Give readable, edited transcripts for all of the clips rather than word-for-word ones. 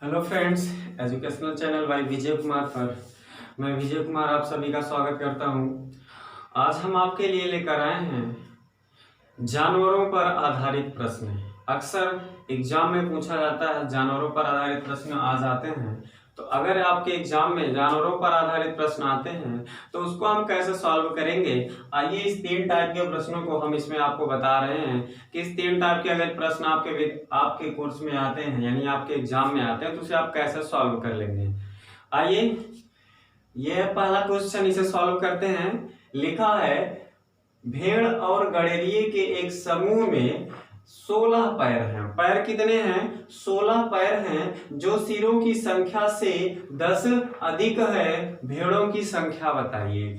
Hello friends, educational channel by Vijay Kumar पर मैं विजय कुमार आप सभी का स्वागत करता हूं। आज हम आपके लिए लेकर आए हैं जानवरों पर आधारित प्रश्न। अक्सर एग्जाम में पूछा जाता है, जानवरों पर आधारित प्रश्न आ जाते हैं। तो अगर आपके एग्जाम में जानवरों पर आधारित प्रश्न आते हैं तो उसको हम कैसे सॉल्व करेंगे, आइए इस 3 टाइप के प्रश्नों को हम इसमें आपको बता रहे हैं कि इस 3 टाइप के अगर प्रश्न आपके कोर्स में आते हैं, यानी आपके एग्जाम में आते हैं, तो उसे आप कैसे सॉल्व कर लेंगे। आइए, यह पहला क्वेश्चन, इसे सॉल्व करते हैं। लिखा है, भेड़ और गड़ेरिए के एक समूह में 16 पैर हैं। पैर कितने हैं? 16 पैर हैं। जो सिरों की संख्या से 10 अधिक है, भेड़ों की संख्या बताइए।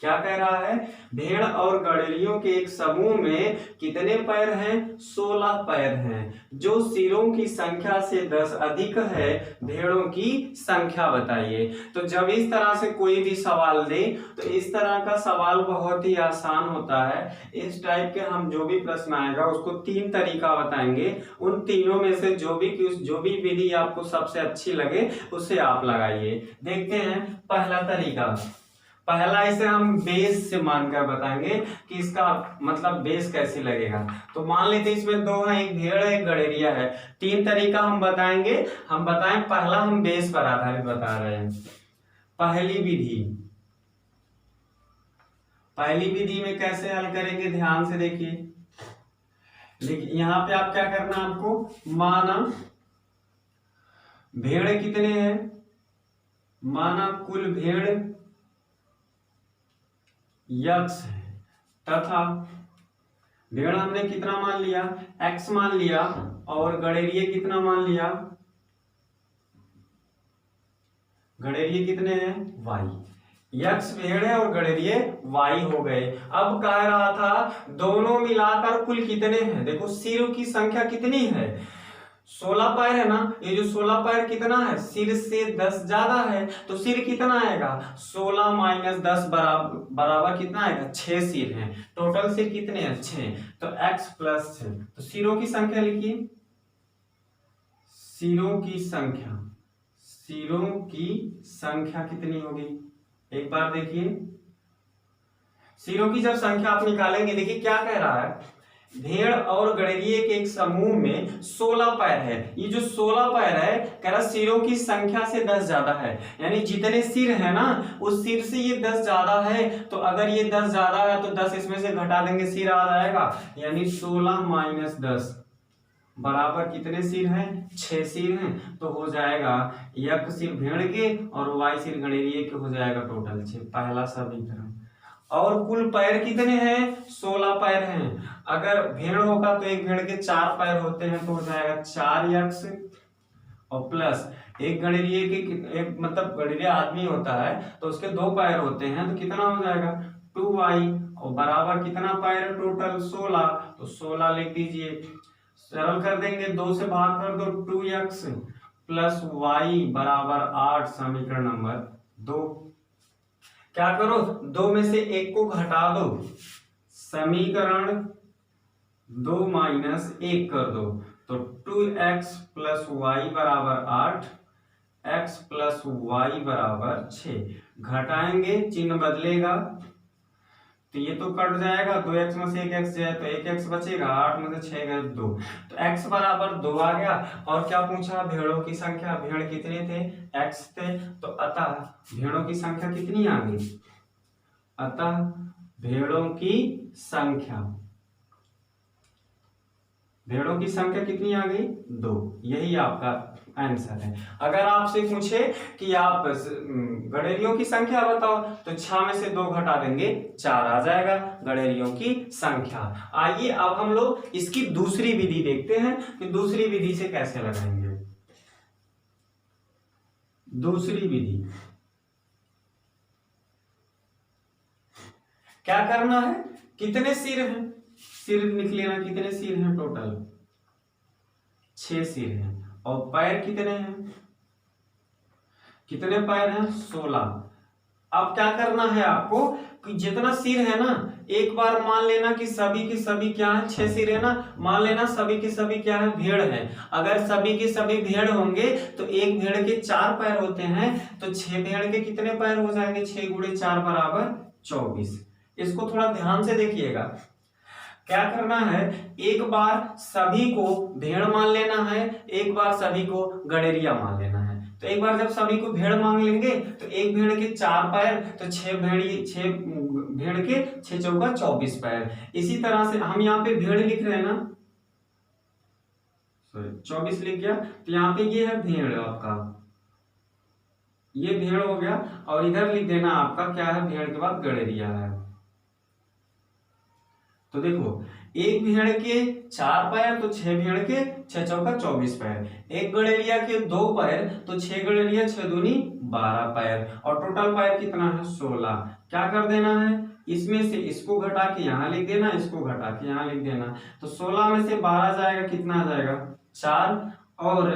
क्या कह रहा है? भेड़ और गड़ेरियों के एक समूह में कितने पैर हैं? 16 पैर हैं। जो सिरों की संख्या से 10 अधिक है, भेड़ों की संख्या बताइए। तो जब इस तरह से कोई भी सवाल दे तो इस तरह का सवाल बहुत ही आसान होता है। इस टाइप के हम जो भी प्रश्न आएगा उसको 3 तरीका बताएंगे। उन तीनों में से जो भी विधि आपको सबसे अच्छी लगे उसे आप लगाइए। देखते हैं पहला तरीका। पहला, इसे हम बेस से मानकर बताएंगे कि इसका मतलब बेस कैसे लगेगा। तो मान लेते इसमें 2 हैं, एक भेड़ है, एक गड़ेरिया है। 3 तरीका हम बताएंगे। हम बताएं, पहला हम बेस पर आधारित बता रहे हैं। पहली विधि में कैसे हल करेंगे, ध्यान से देखिए। लेकिन यहां पे आप क्या करना, आपको माना भेड़ कितने हैं, माना कुल भेड़ यक्ष है, तथा भेड़ हमने कितना मान लिया, x मान लिया, और गड़ेरिए कितना मान लिया, गड़ेरिए कितने हैं, y। यक्ष भेड़ है और गड़ेरिए y हो गए। अब कह रहा था दोनों मिलाकर कुल कितने हैं। देखो सिरों की संख्या कितनी है, 16 पैर है ना। ये जो 16 पैर कितना है, सिर से 10 ज्यादा है, तो सिर कितना आएगा, 16 माइनस 10 बराबर कितना आएगा, 6 सिर हैं। टोटल सिर कितने हैं, 6। तो x प्लस 6। तो सिरों की संख्या लिखिए, सिरों की संख्या कितनी होगी, एक बार देखिए। सिरों की जब संख्या आप निकालेंगे, देखिए क्या कह रहा है, भेड़ और गड़ेरिए के एक समूह में 16 पैर है। ये जो 16 पैर है, कह रहा सिरों की संख्या से 10 ज्यादा है, यानी जितने सिर है ना उस सिर से ये 10 ज्यादा है। तो अगर ये 10 ज्यादा है तो 10 इसमें से घटा देंगे, सिर आ जाएगा, यानी 16 माइनस 10 बराबर कितने सिर हैं, 6 सिर हैं। तो हो जाएगा एक सिर भेड़ के और y सिर गड़ेरिए के, हो जाएगा टोटल 6। पहला समीकरण। और कुल पैर कितने हैं, 16 पैर हैं। अगर भेड़ होगा तो एक भेड़ के 4 पैर होते हैं, तो हो जाएगा 4 यक्ष, और प्लस एक गड़ेरिए के एक मतलब गड़ेरिया आदमी होता है तो उसके 2 पैर होते हैं, तो कितना हो जाएगा 2y, और बराबर कितना पैर है टोटल, 16। तो 16 लिख दीजिए। सरल कर देंगे, 2 से भाग कर दो, 2x प्लस y बराबर 8, समीकरण नंबर 2। क्या करो, 2 में से 1 को घटा दो, समीकरण 2 माइनस 1 कर दो, तो 2x प्लस वाई बराबर 8, x प्लस वाई बराबर 6। घटाएंगे, चिन्ह बदलेगा, तो ये तो कट जाएगा, 2x में से 1x जाए तो 1x बचेगा, 8 में से 6 गए 2, तो x बराबर 2 आ गया। और क्या पूछा, भेड़ों की संख्या, भेड़ कितने थे, x थे, तो अतः भेड़ों की संख्या कितनी आ गई, अतः भेड़ों की कितनी आ गई, 2। यही आपका आंसर है। अगर आपसे पूछे कि आप गड़ेरियों की संख्या बताओ, तो 6 में से 2 घटा देंगे, 4 आ जाएगा गड़ेरियों की संख्या। आइए अब हम लोग इसकी दूसरी विधि देखते हैं कि दूसरी विधि से कैसे लगाएंगे। दूसरी विधि क्या करना है, कितने सिर हैं, सिर लिख लेना, कितने सिर हैं टोटल, 6 सिर हैं। और पैर कितने हैं, कितने पैर हैं, 16। अब क्या करना है आपको, जितना सिर है ना, एक बार मान लेना कि सभी के सभी क्या है, 6 सिर है ना, मान लेना सभी के सभी क्या है, भेड़ है। अगर सभी के सभी भेड़ होंगे तो एक भेड़ के 4 पैर होते हैं, तो 6 भेड़ के कितने पैर हो जाएंगे, 6 गुणे 4 बराबर 24। इसको थोड़ा ध्यान से देखिएगा। क्या करना है, एक बार सभी को भेड़ मान लेना है, एक बार सभी को गड़ेरिया मान लेना है। तो एक बार जब सभी को भेड़ मान लेंगे तो एक भेड़ के 4 पैर, तो 6 भेड़ के 6 चौका 24 पैर। इसी तरह से हम यहाँ पे भेड़ लिख रहे हैं ना, सॉरी 24 लिख गया, तो यहाँ पे ये है भेड़ आपका, ये भेड़ हो गया, और इधर लिख देना आपका क्या है, भेड़ के बाद गड़ेरिया है। तो देखो, एक भेड़ के 4 पैर, तो 6 भेड़ के 6 चौका 24 पैर, एक गड़ेरिया के 2 पैर, तो 6 गड़ेरिया 6 दूनी 12 पैर, और टोटल पैर कितना है, 16। क्या कर देना है, इसमें से इसको घटा के यहाँ लिख देना, इसको घटा के यहाँ लिख देना, तो 16 में से 12 जाएगा, कितना आ जाएगा, 4, और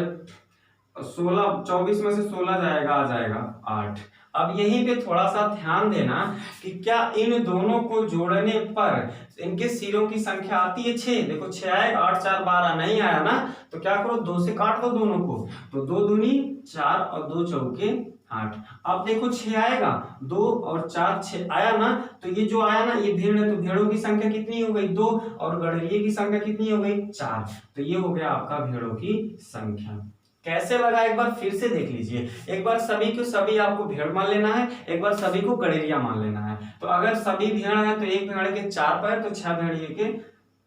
24 में से 16 जाएगा, आ जाएगा 8। अब यहीं पे थोड़ा सा ध्यान देना कि क्या इन दोनों को जोड़ने पर इनके सिरों की संख्या आती है 6। देखो 6 आएगा, 8 4 12 नहीं आया ना, तो क्या करो, 2 से काट दो दोनों को, तो 2 दूनी 4 और 2 चौके 8। अब देखो 6 आएगा, 2 और 4 6 आया ना, तो ये जो आया ना, ये भेड़ है, तो भेड़ों की संख्या कितनी हो गई, 2, और गड़ेरिये की संख्या कितनी हो गई, 4। तो ये हो गया आपका भेड़ों की संख्या। कैसे लगा एक बार फिर से देख लीजिए। एक बार सभी को सभी आपको भेड़ मान लेना है, एक बार सभी को गड़ेरिया मान लेना है। तो अगर सभी भेड़ है तो एक भेड़ के 4 पैर, तो 6 भेड़िए के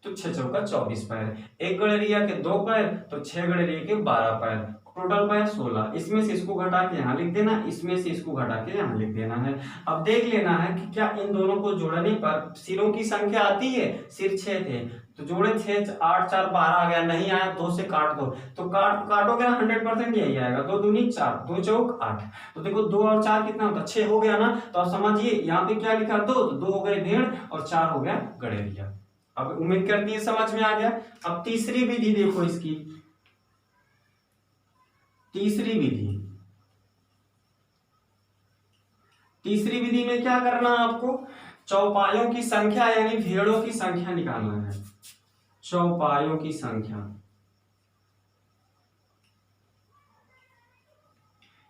तो 6 चौका 24 पैर, एक गड़ेरिया के 2 पैर, तो 6 गड़ेरिया के 12 पैर, टोटल पैर 16। इसमें से इसको घटा के यहाँ लिख देना, इसमें से इसको घटा के यहाँ लिख देना है। अब देख लेना है कि क्या इन दोनों को जोड़ने पर सिरों की संख्या आती है। सिर 6 थे, तो जोड़े 6, 8 4 12 आ गया, नहीं आया 2 से काट दो, तो काटोगे ना 100% यही आएगा, 2 दूनी 4, 2 चौक 8। तो देखो 2 और 4 कितना होता है, 6 हो गया ना। तो आप समझिए यहाँ पे क्या लिखा, 2, तो 2 हो गए भेड़ और 4 हो गया गड़ेरिया। अब उम्मीद करती है समझ में आ गया। अब तीसरी विधि देखो, इसकी तीसरी विधि में क्या करना है आपको, चौपायों की संख्या यानी भेड़ों की संख्या निकालना है। चौपायों की संख्या,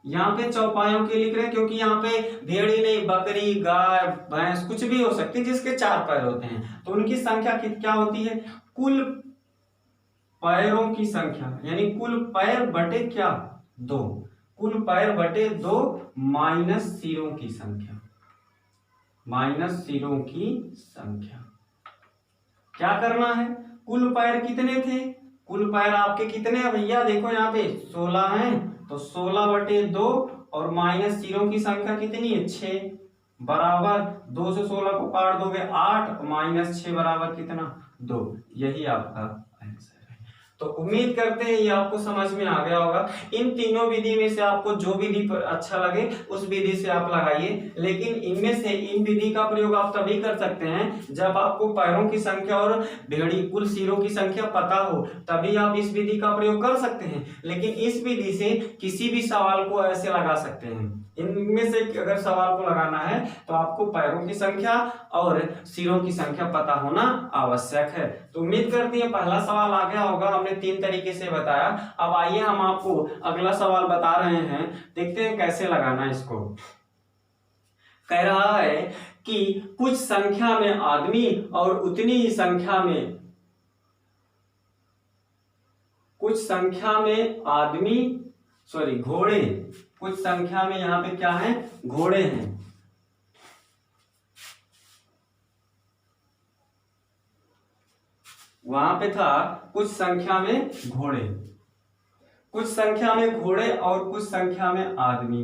यहाँ पे चौपायों के लिख रहे हैं क्योंकि यहाँ पे भेड़ ही नहीं, बकरी गाय भैंस कुछ भी हो सकती है जिसके 4 पैर होते हैं, तो उनकी संख्या क्या होती है, कुल पैरों की संख्या, यानी कुल पैर बटे क्या, 2, कुल पैर बटे 2 माइनस सिरों की संख्या, माइनस सिरों की संख्या। क्या करना है, कुल पैर कितने थे, कुल पैर आपके कितने हैं भैया, देखो यहाँ पे 16 हैं, तो 16 बटे 2 और माइनस सिरों की संख्या कितनी है, 6, बराबर 2 से 16 को काट दोगे 8, माइनस 6 बराबर कितना, 2। यही आपका आंसर है। तो उम्मीद करते हैं ये आपको समझ में आ गया होगा। इन तीनों विधि में से आपको जो विधि अच्छा लगे उस विधि से आप लगाइए, लेकिन इनमें से इन विधि का प्रयोग आप तभी कर सकते हैं जब आपको पैरों की संख्या और भेड़ी कुल सिरों की संख्या पता हो, तभी आप इस विधि का प्रयोग कर सकते हैं। लेकिन इस विधि से किसी भी सवाल को ऐसे लगा सकते हैं। इनमें से अगर सवाल को लगाना है तो आपको पैरों की संख्या और सिरों की संख्या पता होना आवश्यक है। तो उम्मीद करती है पहला सवाल आ गया होगा, हमने 3 तरीके से बताया। अब आइए हम आपको अगला सवाल बता रहे हैं, देखते हैं कैसे लगाना इसको। कह रहा है कि कुछ संख्या में आदमी और उतनी ही संख्या में, कुछ संख्या में आदमी घोड़े, कुछ संख्या में यहाँ पे क्या है, घोड़े हैं। वहां पे था कुछ संख्या में घोड़े, कुछ संख्या में घोड़े और कुछ संख्या में आदमी,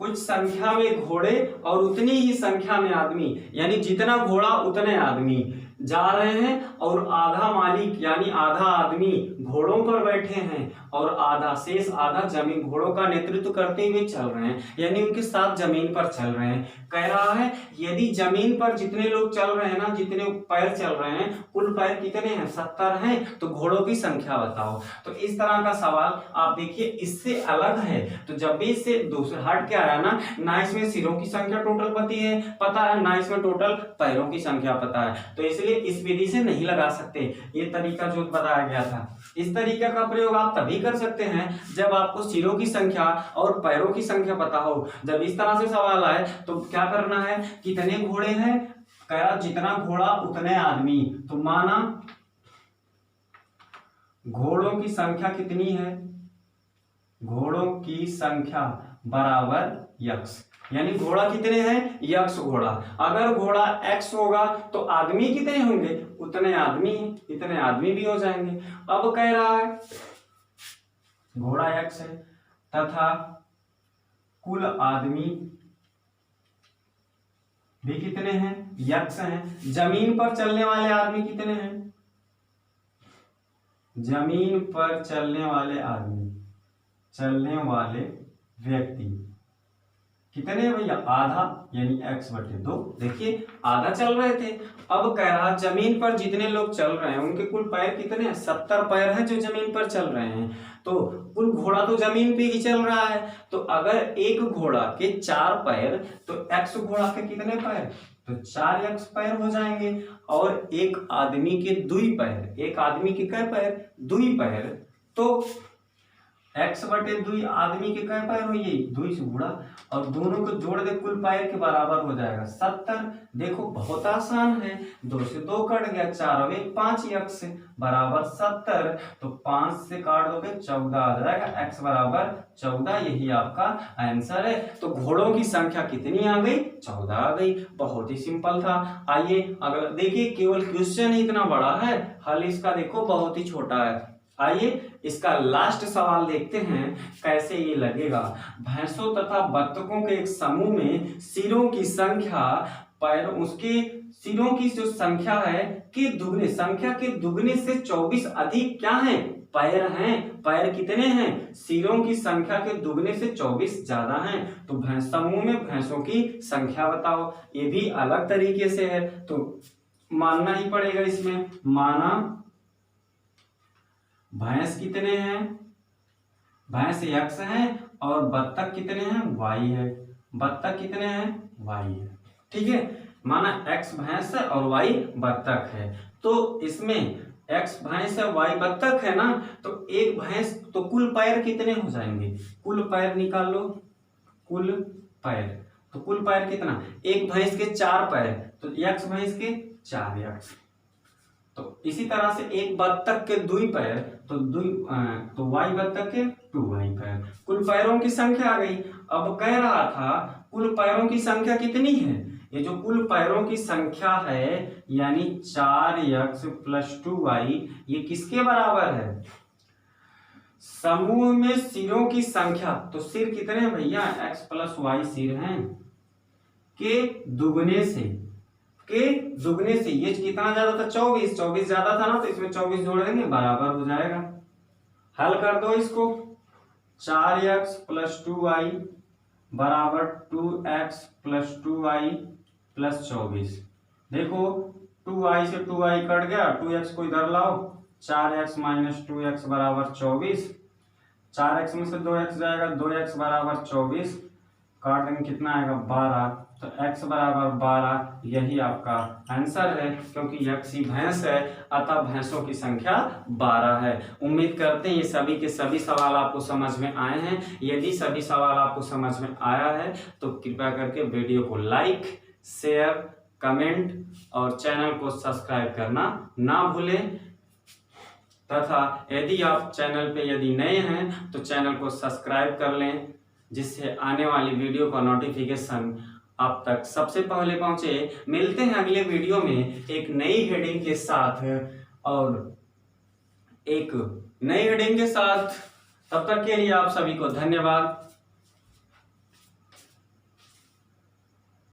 कुछ संख्या में घोड़े और उतनी ही संख्या में आदमी, यानी जितना घोड़ा उतने आदमी जा रहे हैं और आधा मालिक यानी आधा आदमी घोड़ों पर बैठे हैं और आधा शेष आधा जमीन घोड़ों का नेतृत्व करते हुए चल रहे हैं, यानी उनके साथ जमीन पर चल रहे हैं। कह रहा है यदि यदि जमीन पर जितने लोग चल रहे हैं ना, जितने पैर चल रहे हैं, कुल पैर कितने हैं? 70 हैं, तो घोड़ों की संख्या बताओ। तो इस तरह का सवाल आप देखिए इससे अलग है। तो जब भी इससे दूसरा हट के आया ना इसमें सिरों की संख्या टोटल पता है, ना इसमें टोटल पैरों की संख्या पता है, तो इसलिए इस विधि से नहीं लगा सकते। ये तरीका जो बताया गया था, इस तरीके का प्रयोग आप तभी कर सकते हैं जब आपको सिरों की संख्या और पैरों की संख्या पता हो। जब इस तरह से सवाल आए तो क्या करना है, कितने घोड़े हैं, कहा जितना घोड़ा उतने आदमी, तो माना घोड़ों की संख्या कितनी है, घोड़ों की संख्या बराबर यक्स, यानी घोड़ा कितने हैं, यक्स घोड़ा। अगर घोड़ा एक्स होगा तो आदमी कितने होंगे, उतने आदमी, इतने आदमी भी हो जाएंगे। अब कह रहा है घोड़ा एक्स है तथा कुल आदमी भी कितने हैं, यक्स हैं। जमीन पर चलने वाले आदमी कितने हैं, जमीन पर चलने वाले आदमी, चलने वाले व्यक्ति कितने हैं भैया, आधा, यानी x/2। देखिए आधा चल रहे थे। अब कह रहा जमीन पर जितने लोग चल रहे हैं उनके कुल पैर कितने हैं, 70 पैर हैं जो जमीन पर चल रहे हैं। तो कुल घोड़ा तो जमीन पे ही चल रहा है, तो अगर एक घोड़ा के 4 पैर तो x घोड़ा के कितने पैर, तो 4x पैर हो जाएंगे। और एक आदमी के 2 पैर, एक आदमी के कै पैर, 2 पैर, तो x/2 आदमी के कै पैर हुई, 2 से गुणा, और दोनों को जोड़ दे कुल पैर के बराबर हो जाएगा 70। देखो बहुत आसान है, 2 से 2 कट गया, 4 और 1 5, x बराबर 70, तो 5 से काट दोगे 14 आ जाएगा, x बराबर 14, यही आपका आंसर है। तो घोड़ों की संख्या कितनी आ गई, 14 आ गई। बहुत ही सिंपल था। आइए अगर देखिए केवल क्वेश्चन ही इतना बड़ा है, हल इसका देखो बहुत ही छोटा है। आइए इसका लास्ट सवाल देखते हैं कैसे ये लगेगा। भैंसों तथा बत्तखों के एक समूह में सिरों की संख्या पैर, उसके सिरों की जो संख्या है कि दुगने, संख्या के दुगने से 24 अधिक क्या है, पैर हैं। पैर कितने हैं, सिरों की संख्या के दुगने से 24 ज्यादा हैं। तो भैंस समूह में भैंसों की संख्या बताओ। ये भी अलग तरीके से है, तो मानना ही पड़ेगा इसमें। माना भैंस कितने हैं, भैंस x है, और बत्तख कितने हैं, y है। बत्तख कितने हैं, y है। ठीक है, माना x भैंस है और y बत्तख है। तो इसमें x भैंस है, y बत्तख है ना, तो एक भैंस, तो कुल पैर कितने हो जाएंगे, कुल पैर निकाल लो, कुल पैर, तो कुल पैर कितना, एक भैंस के 4 पैर, तो x भैंस के 4x। तो इसी तरह से एक बत्तख के 2 पैर, तो y बत्तख के 2y पैर, कुल पैरों की संख्या आ गई। अब कह रहा था कुल पैरों की संख्या कितनी है, ये जो कुल पैरों की संख्या है यानी 4x + 2y, ये किसके बराबर है, समूह में सिरों की संख्या। तो सिर कितने हैं भैया, x + y सिर हैं, के दुगने से, ये कितना ज्यादा था, 24 ज्यादा था ना, तो इसमें 24 जोड़ देंगे बराबर हो जाएगा। हल कर दो इसको, 4x + 2y बराबर 2x + 2y + 24। देखो 2y से 2y कट गया, 2x को इधर लाओ, 4x - 2x बराबर 24, 4x में से 2x जाएगा, 2x बराबर 24, काट देंगे कितना आएगा 12, तो x बराबर 12, यही आपका आंसर है। क्योंकि x ही भैंस है अतः भैंसों की संख्या 12 है। उम्मीद करते हैं ये सभी के सभी सवाल आपको समझ में आए हैं। यदि सभी सवाल आपको समझ में आया है तो कृपया करके वीडियो को लाइक, शेयर, कमेंट और चैनल को सब्सक्राइब करना ना भूलें। तथा यदि आप चैनल पे यदि नए हैं तो चैनल को सब्सक्राइब कर लें, जिससे आने वाली वीडियो का नोटिफिकेशन आप तक सबसे पहले पहुंचे। मिलते हैं अगले वीडियो में एक नई हेडिंग के साथ, और एक नई हेडिंग के साथ। तब तक के लिए आप सभी को धन्यवाद।